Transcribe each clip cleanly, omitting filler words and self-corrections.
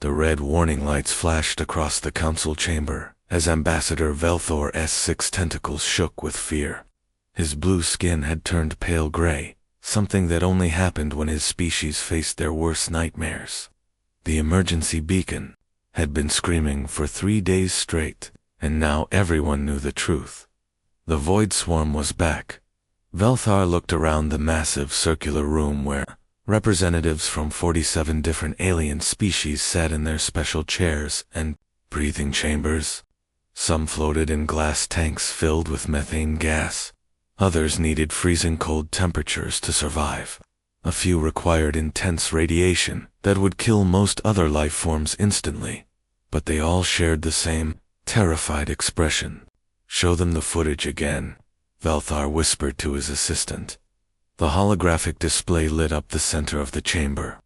The red warning lights flashed across the council chamber as Ambassador Velthor's 6 tentacles shook with fear. His blue skin had turned pale gray, something that only happened when his species faced their worst nightmares. The emergency beacon had been screaming for 3 days straight, and now everyone knew the truth. The Void Swarm was back. Velthar looked around the massive circular room where representatives from 47 different alien species sat in their special chairs and breathing chambers. Some floated in glass tanks filled with methane gas. Others needed freezing cold temperatures to survive. A few required intense radiation that would kill most other life forms instantly. But they all shared the same terrified expression. "Show them the footage again," Velthar whispered to his assistant. The holographic display lit up the center of the chamber.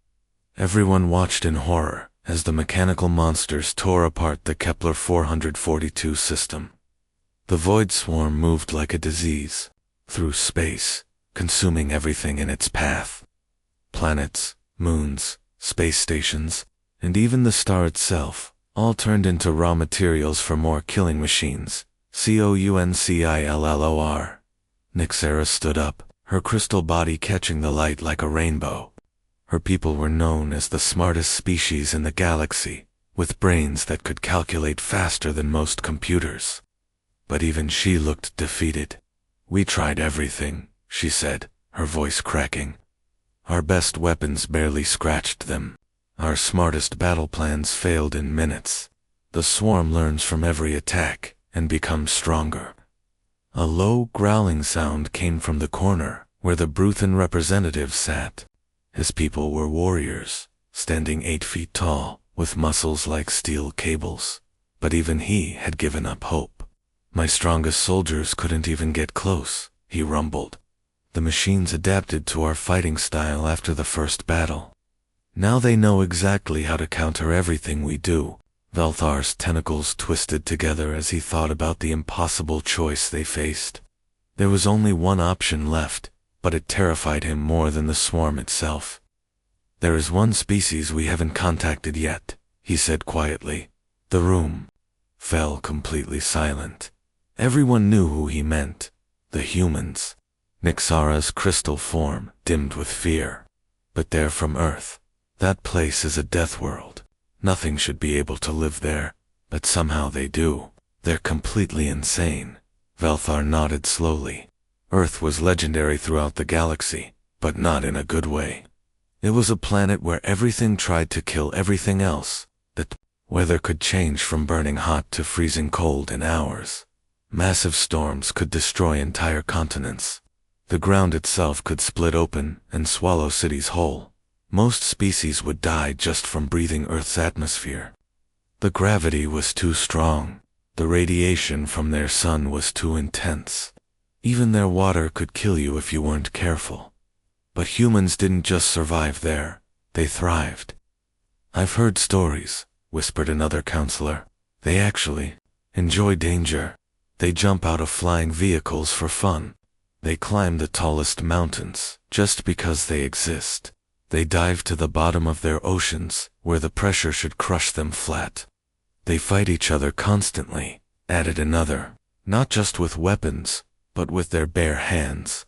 Everyone watched in horror as the mechanical monsters tore apart the Kepler 442 system. The Void Swarm moved like a disease through space, consuming everything in its path. Planets, moons, space stations, and even the star itself all turned into raw materials for more killing machines. Councillor. Nyxera stood up, her crystal body catching the light like a rainbow. Her people were known as the smartest species in the galaxy, with brains that could calculate faster than most computers. But even she looked defeated. "We tried everything," she said, her voice cracking. "Our best weapons barely scratched them. Our smartest battle plans failed in minutes. The swarm learns from every attack and becomes stronger." A low, growling sound came from the corner where the Bruthan representative sat. His people were warriors, standing 8 feet tall, with muscles like steel cables. But even he had given up hope. "My strongest soldiers couldn't even get close," he rumbled. "The machines adapted to our fighting style after the first battle. Now they know exactly how to counter everything we do." Velthar's tentacles twisted together as he thought about the impossible choice they faced. There was only one option left, but it terrified him more than the swarm itself. "There is one species we haven't contacted yet," he said quietly. The room fell completely silent. Everyone knew who he meant. The humans. Nyxera's crystal form dimmed with fear. "But they're from Earth. That place is a death world. Nothing should be able to live there, but somehow they do. They're completely insane." Velthar nodded slowly. Earth was legendary throughout the galaxy, but not in a good way. It was a planet where everything tried to kill everything else. The weather could change from burning hot to freezing cold in hours. Massive storms could destroy entire continents. The ground itself could split open and swallow cities whole. Most species would die just from breathing Earth's atmosphere. The gravity was too strong. The radiation from their sun was too intense. Even their water could kill you if you weren't careful. But humans didn't just survive there, they thrived. "I've heard stories," whispered another counselor. "They actually enjoy danger. They jump out of flying vehicles for fun. They climb the tallest mountains just because they exist. They dive to the bottom of their oceans, where the pressure should crush them flat. They fight each other constantly," added another, "not just with weapons, but with their bare hands.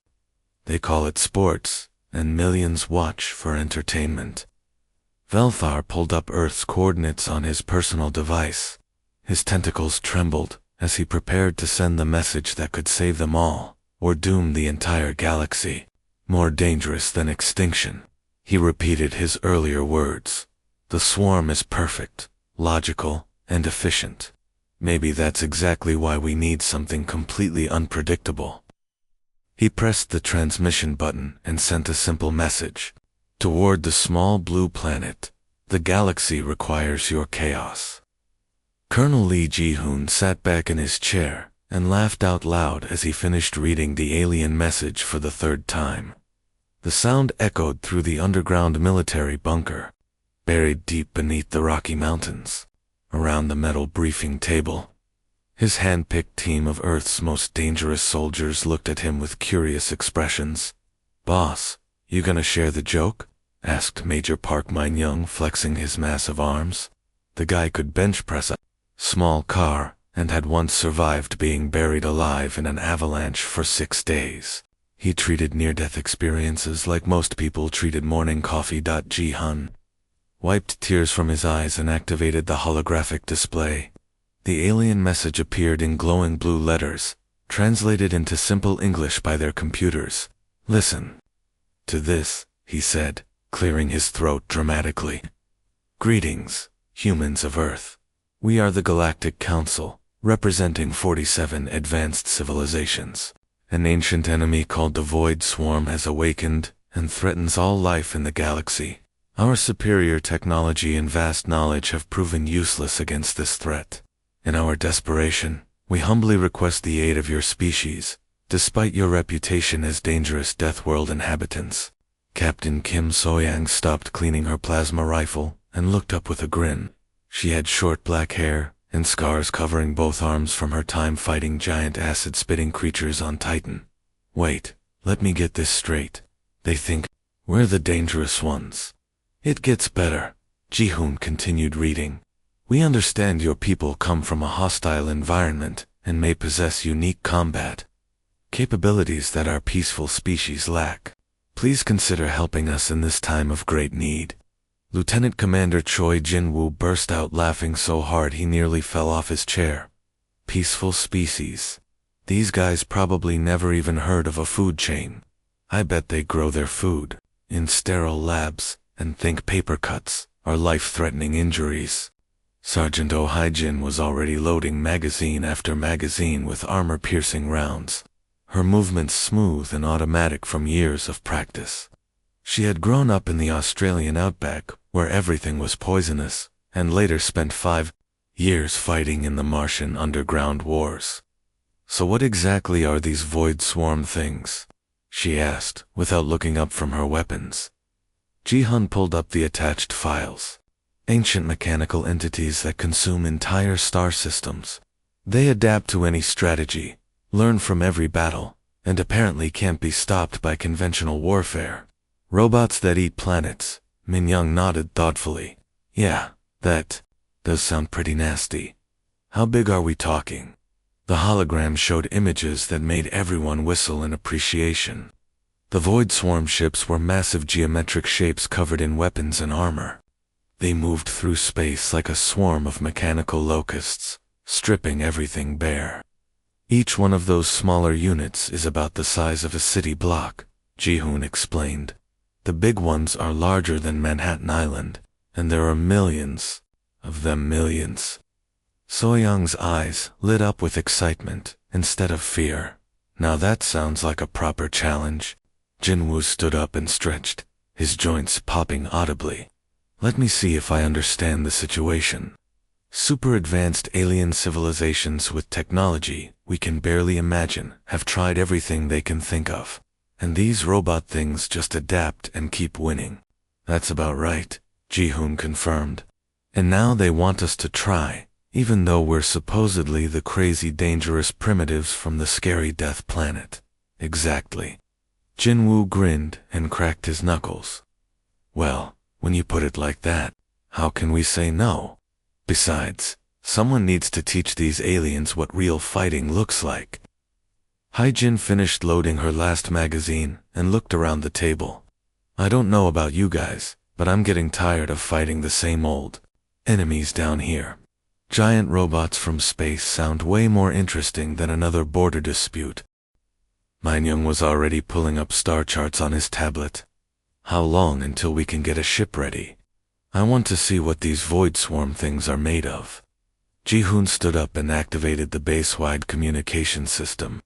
They call it sports, and millions watch for entertainment." Velthar pulled up Earth's coordinates on his personal device. His tentacles trembled as he prepared to send the message that could save them all, or doom the entire galaxy. "More dangerous than extinction." He repeated his earlier words. "The swarm is perfect, logical, and efficient. Maybe that's exactly why we need something completely unpredictable." He pressed the transmission button and sent a simple message. "Toward the small blue planet, the galaxy requires your chaos." Colonel Lee Ji-hoon sat back in his chair and laughed out loud as he finished reading the alien message for the 3rd time. The sound echoed through the underground military bunker, buried deep beneath the Rocky Mountains. Around the metal briefing table, his hand-picked team of Earth's most dangerous soldiers looked at him with curious expressions. "Boss, you gonna share the joke?" asked Major Park Min-young, flexing his massive arms. The guy could bench press a small car and had once survived being buried alive in an avalanche for 6 days. He treated near-death experiences like most people treated morning coffee. Ji-hun wiped tears from his eyes and activated the holographic display. The alien message appeared in glowing blue letters, translated into simple English by their computers. "Listen to this," he said, clearing his throat dramatically. "Greetings, humans of Earth. We are the Galactic Council, representing 47 advanced civilizations. An ancient enemy called the Void Swarm has awakened and threatens all life in the galaxy. Our superior technology and vast knowledge have proven useless against this threat. In our desperation, we humbly request the aid of your species, despite your reputation as dangerous Deathworld inhabitants." Captain Kim Soyang stopped cleaning her plasma rifle and looked up with a grin. She had short black hair and scars covering both arms from her time fighting giant acid-spitting creatures on Titan. "Wait, let me get this straight. They think we're the dangerous ones. It gets better." Ji-hun continued reading. "We understand your people come from a hostile environment and may possess unique combat capabilities that our peaceful species lack. Please consider helping us in this time of great need." Lieutenant Commander Choi Jin-woo burst out laughing so hard he nearly fell off his chair. Peaceful species. These guys probably never even heard of a food chain. I bet they grow their food in sterile labs and think paper cuts are life-threatening injuries. Sergeant Oh Hae-jin was already loading magazine after magazine with armor-piercing rounds, her movements smooth and automatic from years of practice. She had grown up in the Australian outback, where everything was poisonous, and later spent 5 years fighting in the Martian underground wars. "So what exactly are these Void Swarm things?" she asked, without looking up from her weapons. Ji-hun pulled up the attached files. "Ancient mechanical entities that consume entire star systems. They adapt to any strategy, learn from every battle, and apparently can't be stopped by conventional warfare. Robots that eat planets." Min Young nodded thoughtfully. "Yeah, that does sound pretty nasty. How big are we talking?" The hologram showed images that made everyone whistle in appreciation. The Void Swarm ships were massive geometric shapes covered in weapons and armor. They moved through space like a swarm of mechanical locusts, stripping everything bare. "Each one of those smaller units is about the size of a city block," Ji-hun explained. "The big ones are larger than Manhattan Island, and there are millions of them, millions." Soyoung's eyes lit up with excitement instead of fear. "Now that sounds like a proper challenge." Jinwoo stood up and stretched, his joints popping audibly. "Let me see if I understand the situation. Super advanced alien civilizations with technology we can barely imagine have tried everything they can think of. And these robot things just adapt and keep winning." "That's about right," Ji-hun confirmed. "And now they want us to try, even though we're supposedly the crazy dangerous primitives from the scary death planet." "Exactly." Jinwoo grinned and cracked his knuckles. "Well, when you put it like that, how can we say no? Besides, someone needs to teach these aliens what real fighting looks like." Hae-jin finished loading her last magazine and looked around the table. "I don't know about you guys, but I'm getting tired of fighting the same old enemies down here. Giant robots from space sound way more interesting than another border dispute." Minyoung was already pulling up star charts on his tablet. "How long until we can get a ship ready? I want to see what these Void Swarm things are made of." Ji-hun stood up and activated the base-wide communication system.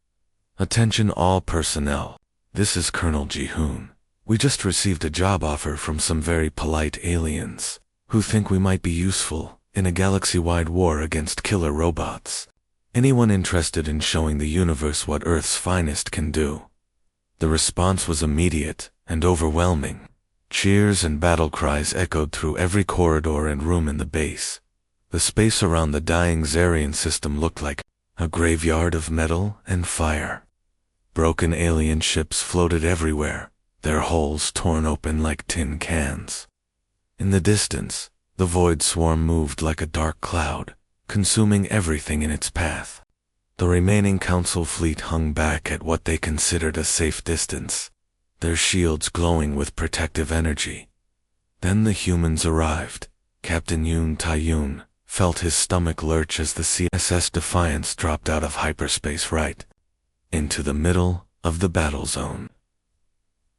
"Attention all personnel. This is Colonel Ji-hun. We just received a job offer from some very polite aliens who think we might be useful in a galaxy-wide war against killer robots. Anyone interested in showing the universe what Earth's finest can do?" The response was immediate and overwhelming. Cheers and battle cries echoed through every corridor and room in the base. The space around the dying Zarian system looked like a graveyard of metal and fire. Broken alien ships floated everywhere, their hulls torn open like tin cans. In the distance, The void swarm moved like a dark cloud, consuming everything in its path. The remaining council fleet hung back at what they considered a safe distance, their shields glowing with protective energy. Then the humans arrived. Captain Yoon Tae-yoon felt his stomach lurch as the CSS Defiance dropped out of hyperspace right into the middle of the battle zone.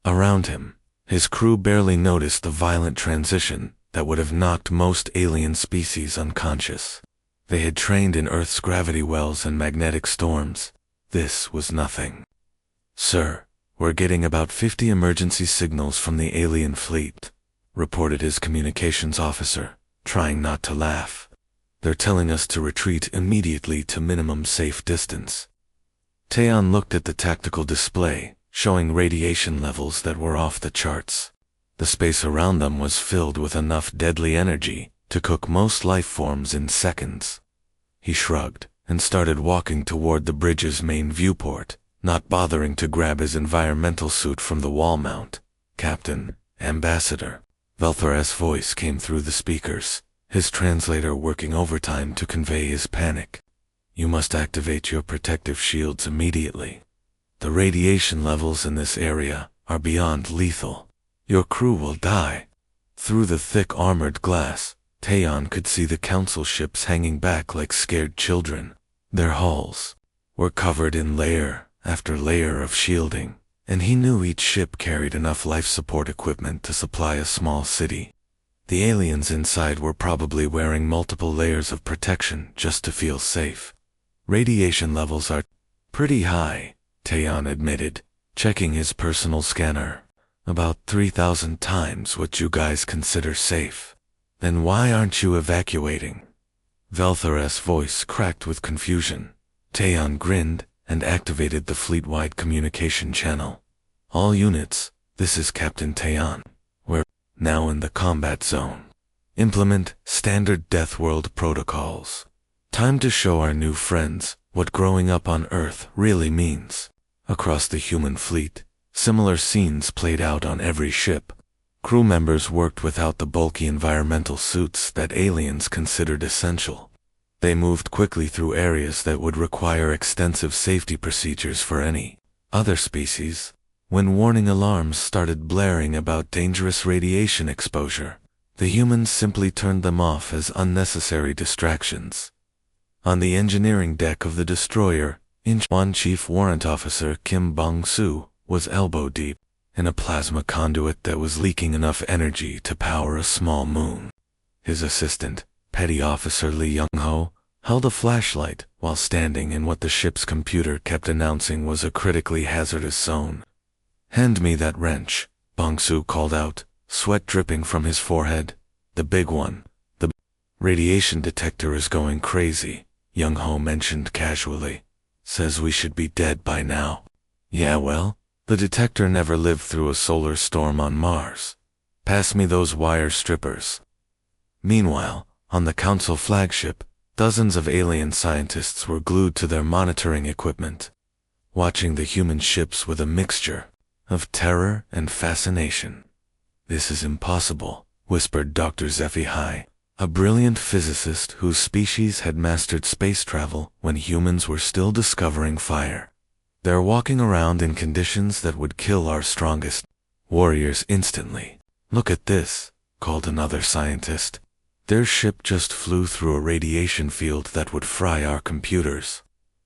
Around him, his crew barely noticed the violent transition that would have knocked most alien species unconscious. They had trained in Earth's gravity wells and magnetic storms. This was nothing. "Sir, we're getting about 50 emergency signals from the alien fleet," reported his communications officer, trying not to laugh. "They're telling us to retreat immediately to minimum safe distance." Taeyeon looked at the tactical display, showing radiation levels that were off the charts. The space around them was filled with enough deadly energy to cook most life forms in seconds. He shrugged and started walking toward the bridge's main viewport, not bothering to grab his environmental suit from the wall mount. "Captain, Ambassador." Velthor's voice came through the speakers, his translator working overtime to convey his panic. "You must activate your protective shields immediately. The radiation levels in this area are beyond lethal. Your crew will die." Through the thick armored glass, Taeyeon could see the council ships hanging back like scared children. Their hulls were covered in layer after layer of shielding, and he knew each ship carried enough life support equipment to supply a small city. The aliens inside were probably wearing multiple layers of protection just to feel safe. "Radiation levels are pretty high," Taeyeon admitted, checking his personal scanner. "About 3,000 times what you guys consider safe. Then why aren't you evacuating?" Velthor's voice cracked with confusion. Taeyeon grinned and activated the fleet-wide communication channel. "All units, this is Captain Taeyeon. We're now in the combat zone. Implement standard Deathworld protocols. Time to show our new friends what growing up on Earth really means." Across the human fleet, similar scenes played out on every ship. Crew members worked without the bulky environmental suits that aliens considered essential. They moved quickly through areas that would require extensive safety procedures for any other species. When warning alarms started blaring about dangerous radiation exposure, the humans simply turned them off as unnecessary distractions. On the engineering deck of the destroyer, Incheon Chief Warrant Officer Kim Bong-soo was elbow-deep in a plasma conduit that was leaking enough energy to power a small moon. His assistant, Petty Officer Lee Young-ho, held a flashlight while standing in what the ship's computer kept announcing was a critically hazardous zone. "Hand me that wrench," Bong-soo called out, sweat dripping from his forehead. "The big one. The radiation detector is going crazy," Young-ho mentioned casually. "Says we should be dead by now." "Yeah, well, the detector never lived through a solar storm on Mars. Pass me those wire strippers." Meanwhile, on the Council flagship, dozens of alien scientists were glued to their monitoring equipment, watching the human ships with a mixture of terror and fascination. "This is impossible," whispered Dr. Zephi, a brilliant physicist whose species had mastered space travel when humans were still discovering fire. "They're walking around in conditions that would kill our strongest warriors instantly." "Look at this," called another scientist. "Their ship just flew through a radiation field that would fry our computers.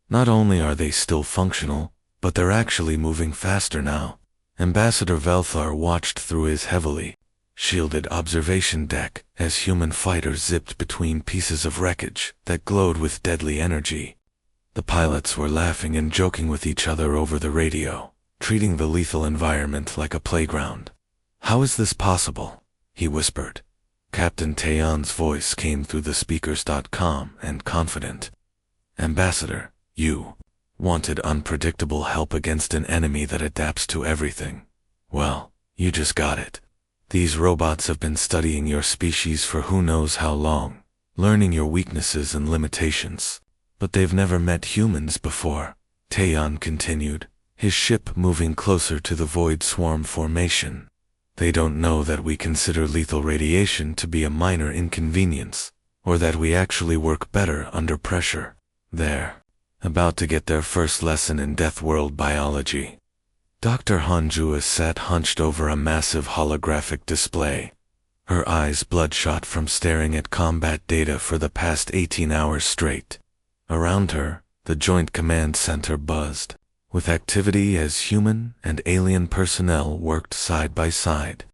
Not only are they still functional, but they're actually moving faster now." Ambassador Velthor watched through his heavily shielded observation deck as human fighters zipped between pieces of wreckage that glowed with deadly energy. The pilots were laughing and joking with each other over the radio, treating the lethal environment like a playground. "How is this possible?" he whispered. Captain Taeyeon's voice came through the speakers, calm and confident. "Ambassador, you wanted unpredictable help against an enemy that adapts to everything. Well, you just got it. These robots have been studying your species for who knows how long, learning your weaknesses and limitations. But they've never met humans before," Taeyeon continued, his ship moving closer to the void swarm formation. They don't know that we consider lethal radiation to be a minor inconvenience, or that we actually work better under pressure. They're about to get their first lesson in Deathworld biology. Dr. Hanjua sat hunched over a massive holographic display, her eyes bloodshot from staring at combat data for the past 18 hours straight. Around her, the Joint Command Center buzzed with activity as human and alien personnel worked side by side.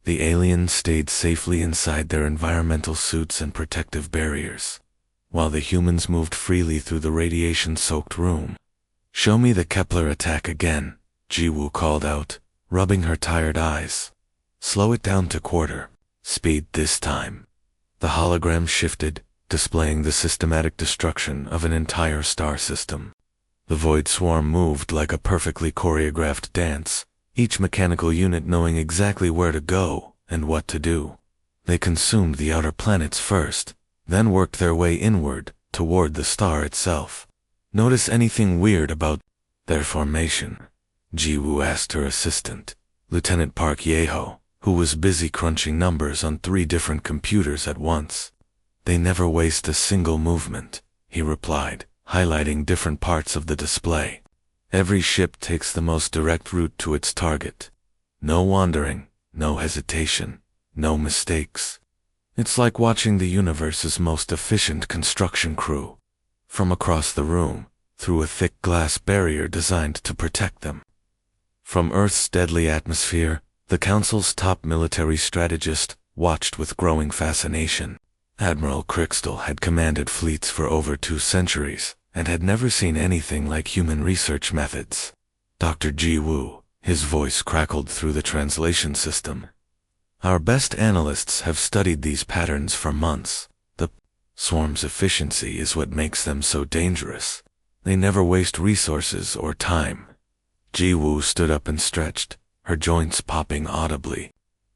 The aliens stayed safely inside their environmental suits and protective barriers, while the humans moved freely through the radiation-soaked room. "Show me the Kepler attack again," Jiwoo called out, rubbing her tired eyes. "Slow it down to quarter speed this time." The hologram shifted, displaying the systematic destruction of an entire star system. The void swarm moved like a perfectly choreographed dance, each mechanical unit knowing exactly where to go and what to do. They consumed the outer planets first, then worked their way inward toward the star itself. "Notice anything weird about their formation?" Jiwoo asked her assistant, Lieutenant Park Yeho, who was busy crunching numbers on 3 different computers at once. "They never waste a single movement," he replied, highlighting different parts of the display. "Every ship takes the most direct route to its target. No wandering, no hesitation, no mistakes. It's like watching the universe's most efficient construction crew." From across the room, through a thick glass barrier designed to protect them from Earth's deadly atmosphere, the Council's top military strategist watched with growing fascination. Admiral Crystal had commanded fleets for over 2 centuries, and had never seen anything like human research methods. Dr. Jiwoo, his voice crackled through the translation system. "Our best analysts have studied these patterns for months. The swarm's efficiency is what makes them so dangerous. They never waste resources or time." Jiwoo stood up and stretched, her joints popping audibly.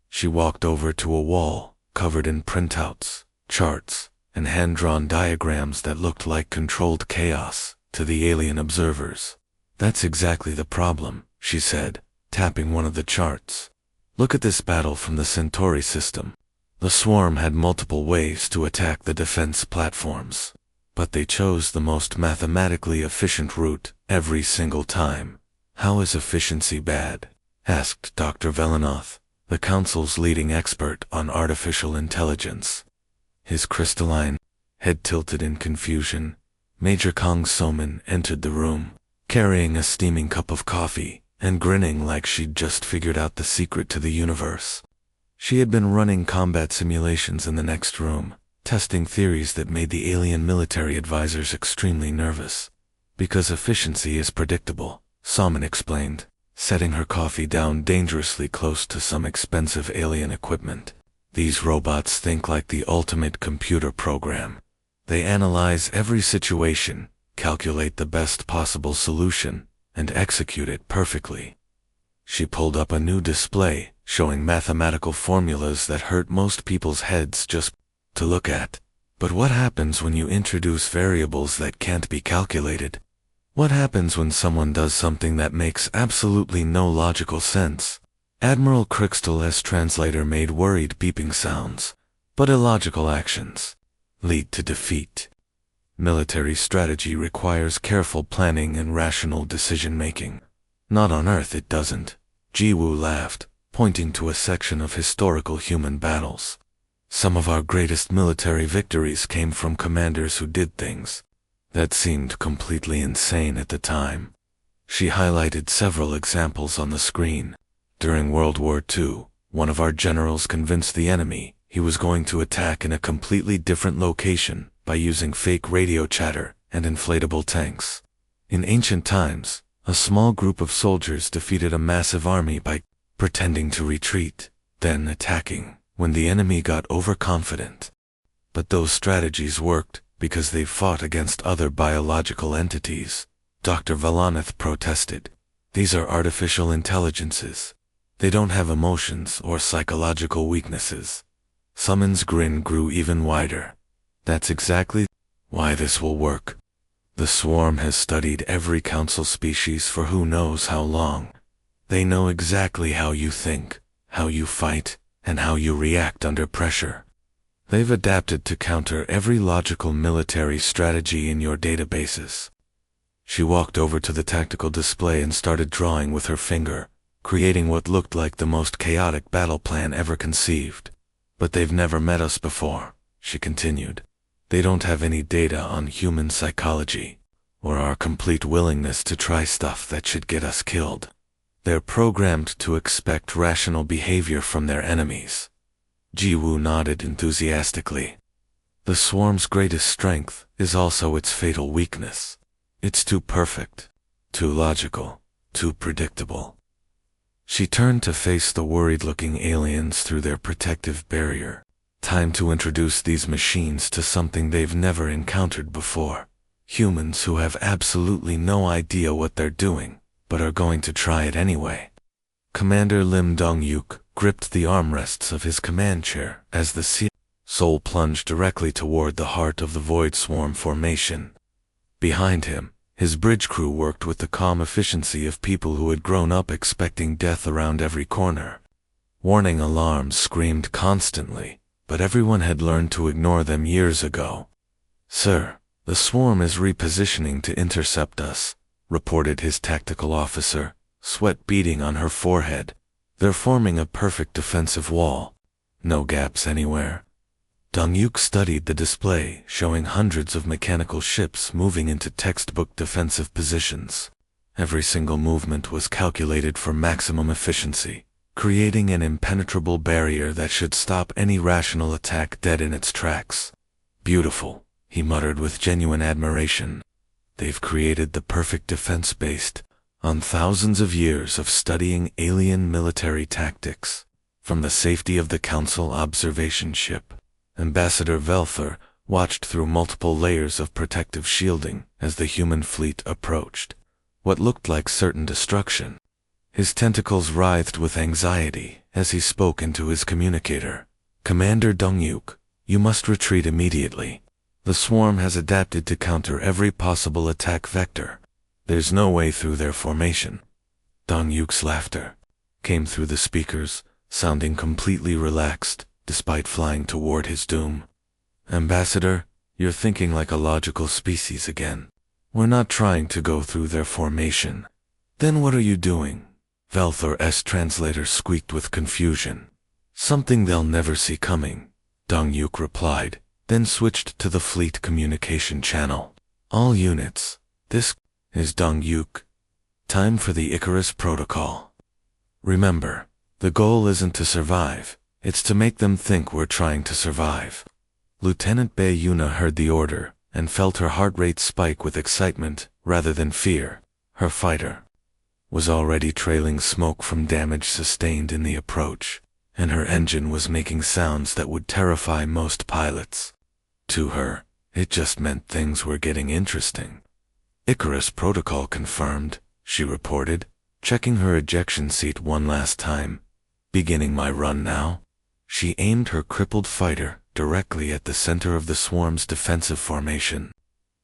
She walked over to a wall, covered in printouts, charts, and hand-drawn diagrams that looked like controlled chaos to the alien observers. "That's exactly the problem," she said, tapping one of the charts. "Look at this battle from the Centauri system. The swarm had multiple ways to attack the defense platforms, but they chose the most mathematically efficient route every single time." "How is efficiency bad?" asked Dr. Velanoth, the Council's leading expert on artificial intelligence. His crystalline head tilted in confusion. Major Kong Soman entered the room, carrying a steaming cup of coffee and grinning like she'd just figured out the secret to the universe. She had been running combat simulations in the next room, testing theories that made the alien military advisors extremely nervous. "Because efficiency is predictable," Soman explained, setting her coffee down dangerously close to some expensive alien equipment. "These robots think like the ultimate computer program. They analyze every situation, calculate the best possible solution, and execute it perfectly." She pulled up a new display, showing mathematical formulas that hurt most people's heads just to look at. "But what happens when you introduce variables that can't be calculated? What happens when someone does something that makes absolutely no logical sense?" Admiral Crystal as translator made worried beeping sounds. "But illogical actions lead to defeat. Military strategy requires careful planning and rational decision-making. Not on Earth it doesn't." Jiwoo laughed, pointing to a section of historical human battles. "Some of our greatest military victories came from commanders who did things that seemed completely insane at the time." She highlighted several examples on the screen. "During World War II, one of our generals convinced the enemy he was going to attack in a completely different location by using fake radio chatter and inflatable tanks. In ancient times, a small group of soldiers defeated a massive army by pretending to retreat, then attacking when the enemy got overconfident. But those strategies worked because they fought against other biological entities." Dr. Velanoth protested. "These are artificial intelligences. They don't have emotions or psychological weaknesses." Soman's grin grew even wider. "That's exactly why this will work. The swarm has studied every council species for who knows how long. They know exactly how you think, how you fight, and how you react under pressure. They've adapted to counter every logical military strategy in your databases. She walked over to the tactical display and started drawing with her finger, creating what looked like the most chaotic battle plan ever conceived. But they've never met us before, she continued. They don't have any data on human psychology, or our complete willingness to try stuff that should get us killed. They're programmed to expect rational behavior from their enemies. Jiwoo nodded enthusiastically. The swarm's greatest strength is also its fatal weakness. It's too perfect, too logical, too predictable. She turned to face the worried-looking aliens through their protective barrier. Time to introduce these machines to something they've never encountered before. Humans who have absolutely no idea what they're doing, but are going to try it anyway. Commander Lim Dong-yuk gripped the armrests of his command chair as the soul plunged directly toward the heart of the Void Swarm formation. Behind him, his bridge crew worked with the calm efficiency of people who had grown up expecting death around every corner. Warning alarms screamed constantly, but everyone had learned to ignore them years ago. "Sir, the swarm is repositioning to intercept us," reported his tactical officer, sweat beading on her forehead. "They're forming a perfect defensive wall. No gaps anywhere." Dong-yuk studied the display, showing hundreds of mechanical ships moving into textbook defensive positions. Every single movement was calculated for maximum efficiency, creating an impenetrable barrier that should stop any rational attack dead in its tracks. "Beautiful," he muttered with genuine admiration. "They've created the perfect defense based on thousands of years of studying alien military tactics." From the safety of the Council observation ship, Ambassador Velther watched through multiple layers of protective shielding as the human fleet approached what looked like certain destruction. His tentacles writhed with anxiety as he spoke into his communicator. "Commander Dong-yuk, you must retreat immediately. The swarm has adapted to counter every possible attack vector. There's no way through their formation." Dong-yuk's laughter came through the speakers, sounding completely relaxed, despite flying toward his doom. "Ambassador, you're thinking like a logical species again. We're not trying to go through their formation." "Then what are you doing?" Velthor's translator squeaked with confusion. "Something they'll never see coming," Dong-yuk replied, then switched to the fleet communication channel. "All units, this is Dong-yuk. Time for the Icarus Protocol. Remember, the goal isn't to survive. It's to make them think we're trying to survive." Lieutenant Bae Yuna heard the order and felt her heart rate spike with excitement rather than fear. Her fighter was already trailing smoke from damage sustained in the approach, and her engine was making sounds that would terrify most pilots. To her, it just meant things were getting interesting. "Icarus Protocol confirmed," she reported, checking her ejection seat one last time. "Beginning my run now." She aimed her crippled fighter directly at the center of the swarm's defensive formation.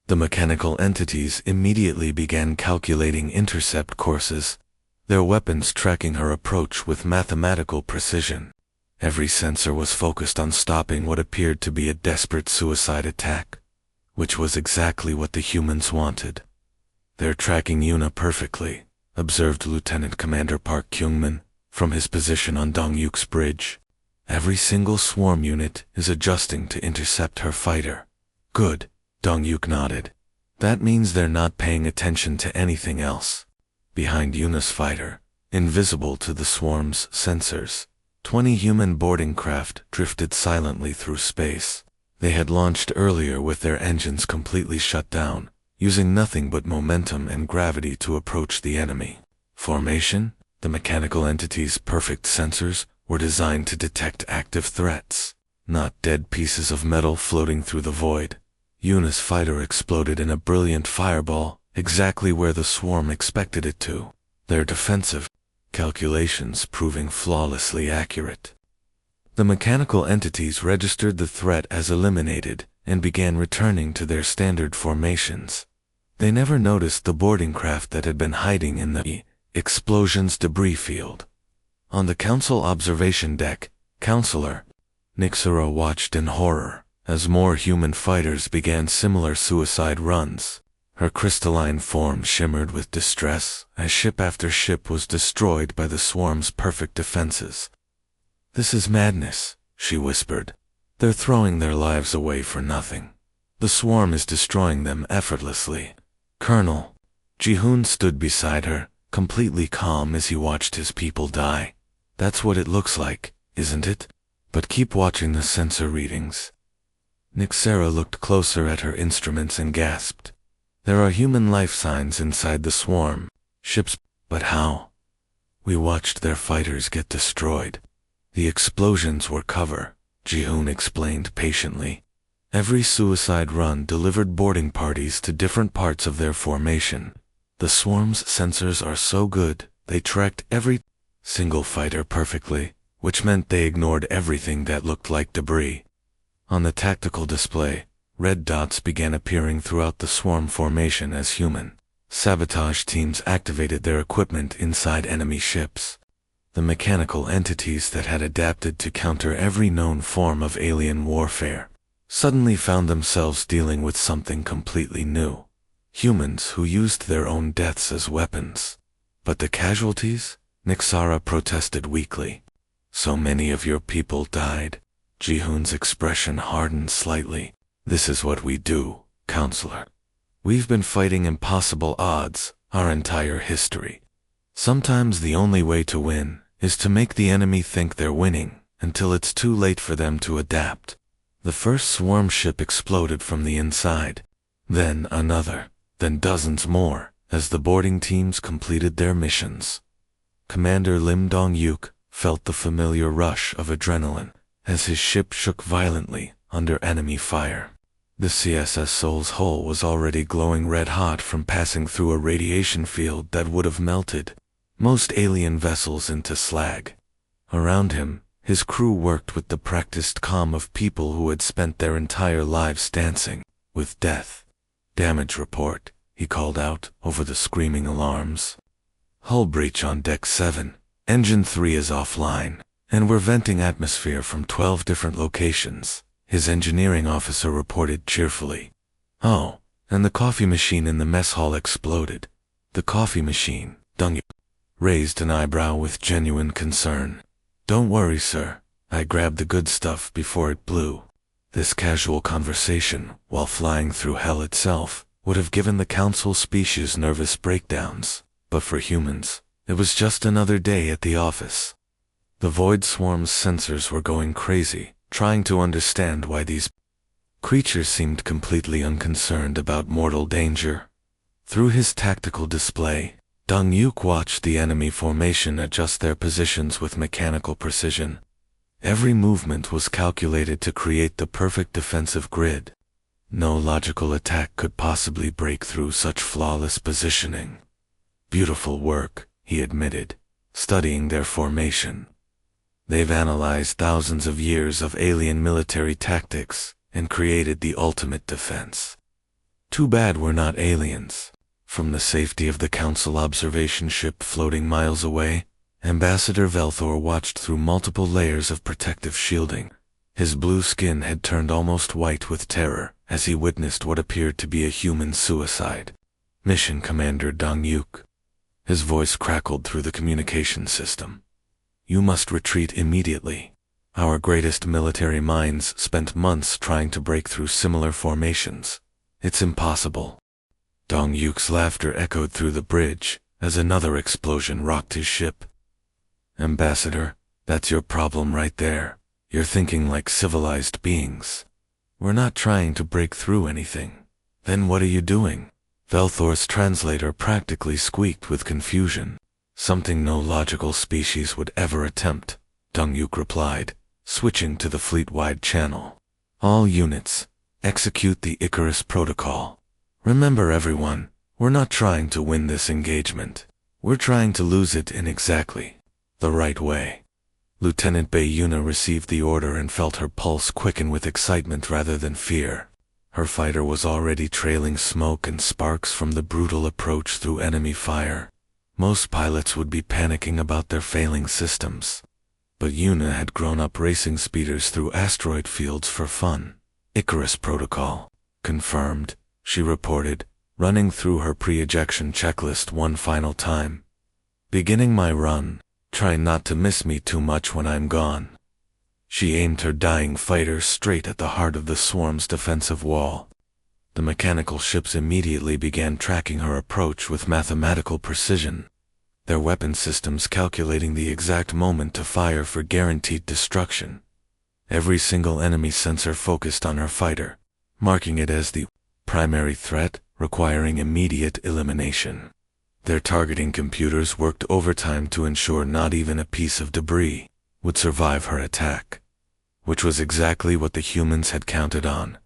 The mechanical entities immediately began calculating intercept courses, their weapons tracking her approach with mathematical precision. Every sensor was focused on stopping what appeared to be a desperate suicide attack, which was exactly what the humans wanted. "They're tracking Yuna perfectly," observed Lieutenant Commander Park Kyungmin from his position on Dong-yuk's bridge. "Every single swarm unit is adjusting to intercept her fighter." "Good," Dong-yuk nodded. "That means they're not paying attention to anything else." Behind Yuna's fighter, invisible to the swarm's sensors, 20 human boarding craft drifted silently through space. They had launched earlier with their engines completely shut down, using nothing but momentum and gravity to approach the enemy. Formation? The mechanical entity's perfect sensors were designed to detect active threats, not dead pieces of metal floating through the void. Yuna's fighter exploded in a brilliant fireball, exactly where the swarm expected it to, their defensive calculations proving flawlessly accurate. The mechanical entities registered the threat as eliminated and began returning to their standard formations. They never noticed the boarding craft that had been hiding in the explosion's debris field. On the council observation deck, Counselor Nixera watched in horror as more human fighters began similar suicide runs. Her crystalline form shimmered with distress as ship after ship was destroyed by the swarm's perfect defenses. "This is madness," she whispered. "They're throwing their lives away for nothing. The swarm is destroying them effortlessly." Colonel Jihoon stood beside her, completely calm as he watched his people die. "That's what it looks like, isn't it? But keep watching the sensor readings." Nixera looked closer at her instruments and gasped. "There are human life signs inside the swarm. Ships, but how?" "We watched their fighters get destroyed. The explosions were cover," Jihoon explained patiently. "Every suicide run delivered boarding parties to different parts of their formation. The swarm's sensors are so good, they tracked every single fighter perfectly, which meant they ignored everything that looked like debris." On the tactical display, red dots began appearing throughout the swarm formation as human sabotage teams activated their equipment inside enemy ships. The mechanical entities that had adapted to counter every known form of alien warfare suddenly found themselves dealing with something completely new. Humans who used their own deaths as weapons. "But the casualties?" Nixera protested weakly. "So many of your people died." Jihoon's expression hardened slightly. "This is what we do, Counselor. We've been fighting impossible odds our entire history. Sometimes the only way to win is to make the enemy think they're winning until it's too late for them to adapt." The first swarm ship exploded from the inside. Then another, then dozens more, as the boarding teams completed their missions. Commander Lim Dong-yuk felt the familiar rush of adrenaline as his ship shook violently under enemy fire. The CSS Seoul's hull was already glowing red-hot from passing through a radiation field that would have melted most alien vessels into slag. Around him, his crew worked with the practiced calm of people who had spent their entire lives dancing with death. "Damage report," he called out over the screaming alarms. "Hull breach on Deck 7. Engine 3 is offline, and we're venting atmosphere from 12 different locations," his engineering officer reported cheerfully. "Oh, and the coffee machine in the mess hall exploded." "The coffee machine," Dong raised an eyebrow with genuine concern. "Don't worry, sir. I grabbed the good stuff before it blew." This casual conversation, while flying through hell itself, would have given the council species nervous breakdowns, but for humans, it was just another day at the office. The Void Swarm's sensors were going crazy, trying to understand why these creatures seemed completely unconcerned about mortal danger. Through his tactical display, Dong-yuk watched the enemy formation adjust their positions with mechanical precision. Every movement was calculated to create the perfect defensive grid. No logical attack could possibly break through such flawless positioning. "Beautiful work," he admitted, studying their formation. "They've analyzed thousands of years of alien military tactics and created the ultimate defense. Too bad we're not aliens." From the safety of the council observation ship floating miles away, Ambassador Velthor watched through multiple layers of protective shielding. His blue skin had turned almost white with terror as he witnessed what appeared to be a human suicide. "Mission Commander Dong-yuk." His voice crackled through the communication system. "You must retreat immediately. Our greatest military minds spent months trying to break through similar formations. It's impossible." Dong-yuk's laughter echoed through the bridge as another explosion rocked his ship. "Ambassador, that's your problem right there. You're thinking like civilized beings. We're not trying to break through anything. Then what are you doing?" Velthor's translator practically squeaked with confusion. "Something no logical species would ever attempt," Dong-yuk replied, switching to the fleet-wide channel. "All units, execute the Icarus Protocol. Remember everyone, we're not trying to win this engagement. We're trying to lose it in exactly the right way." Lieutenant Bayuna received the order and felt her pulse quicken with excitement rather than fear. Her fighter was already trailing smoke and sparks from the brutal approach through enemy fire. Most pilots would be panicking about their failing systems. But Yuna had grown up racing speeders through asteroid fields for fun. Icarus Protocol. Confirmed, she reported, running through her pre-ejection checklist one final time. Beginning my run, try not to miss me too much when I'm gone. She aimed her dying fighter straight at the heart of the swarm's defensive wall. The mechanical ships immediately began tracking her approach with mathematical precision, their weapon systems calculating the exact moment to fire for guaranteed destruction. Every single enemy sensor focused on her fighter, marking it as the primary threat, requiring immediate elimination. Their targeting computers worked overtime to ensure not even a piece of debris would survive her attack, which was exactly what the humans had counted on.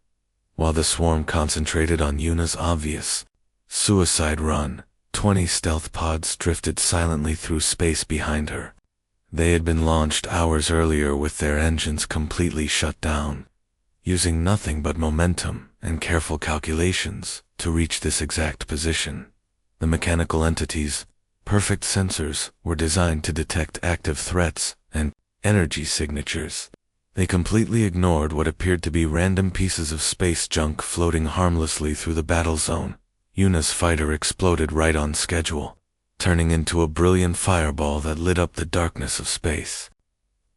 While the swarm concentrated on Yuna's obvious suicide run, 20 stealth pods drifted silently through space behind her. They had been launched hours earlier with their engines completely shut down, using nothing but momentum and careful calculations to reach this exact position. The mechanical entities, perfect sensors, were designed to detect active threats and energy signatures. They completely ignored what appeared to be random pieces of space junk floating harmlessly through the battle zone. Yuna's fighter exploded right on schedule, turning into a brilliant fireball that lit up the darkness of space.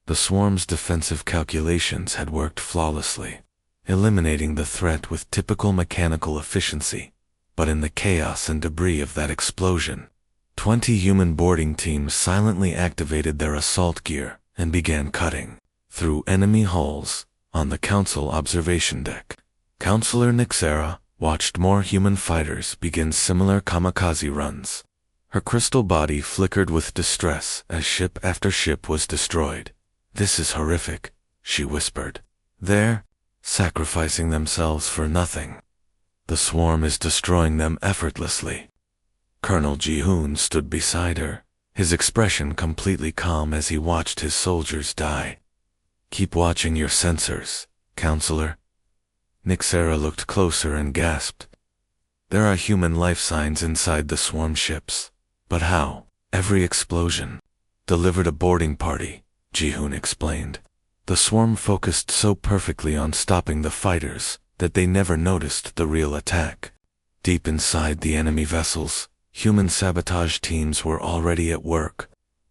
The swarm's defensive calculations had worked flawlessly, eliminating the threat with typical mechanical efficiency. But in the chaos and debris of that explosion, 20 human boarding teams silently activated their assault gear and began cutting through enemy hulls on the Council observation deck. Counselor Nixera watched more human fighters begin similar kamikaze runs. Her crystal body flickered with distress as ship after ship was destroyed. "This is horrific," she whispered. "They're sacrificing themselves for nothing. The swarm is destroying them effortlessly." Colonel Ji-hoon stood beside her, his expression completely calm as he watched his soldiers die. "Keep watching your sensors, Counselor." Nixera looked closer and gasped. "There are human life signs inside the swarm ships. But how?" "Every explosion delivered a boarding party," Ji-hoon explained. "The swarm focused so perfectly on stopping the fighters that they never noticed the real attack. Deep inside the enemy vessels, human sabotage teams were already at work,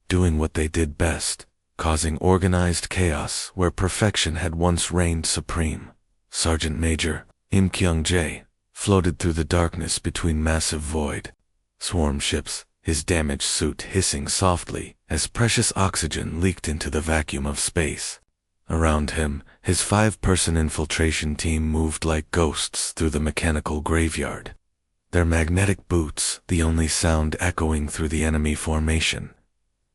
doing what they did best, causing organized chaos where perfection had once reigned supreme." Sergeant Major Im Kyung-jae floated through the darkness between massive void swarm ships, his damaged suit hissing softly as precious oxygen leaked into the vacuum of space. Around him, his 5-person infiltration team moved like ghosts through the mechanical graveyard, their magnetic boots the only sound echoing through the enemy formation.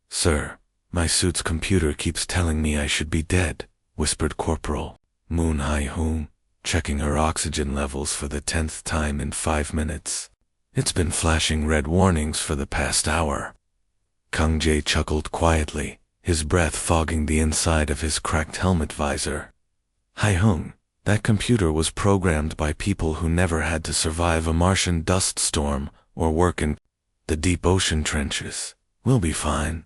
"Sir, my suit's computer keeps telling me I should be dead," whispered Corporal Moon Hai-hoon, checking her oxygen levels for the 10th time in 5 minutes. "It's been flashing red warnings for the past hour." Kang-jae chuckled quietly, his breath fogging the inside of his cracked helmet visor. "Hai-hoon, that computer was programmed by people who never had to survive a Martian dust storm or work in the deep ocean trenches. We'll be fine."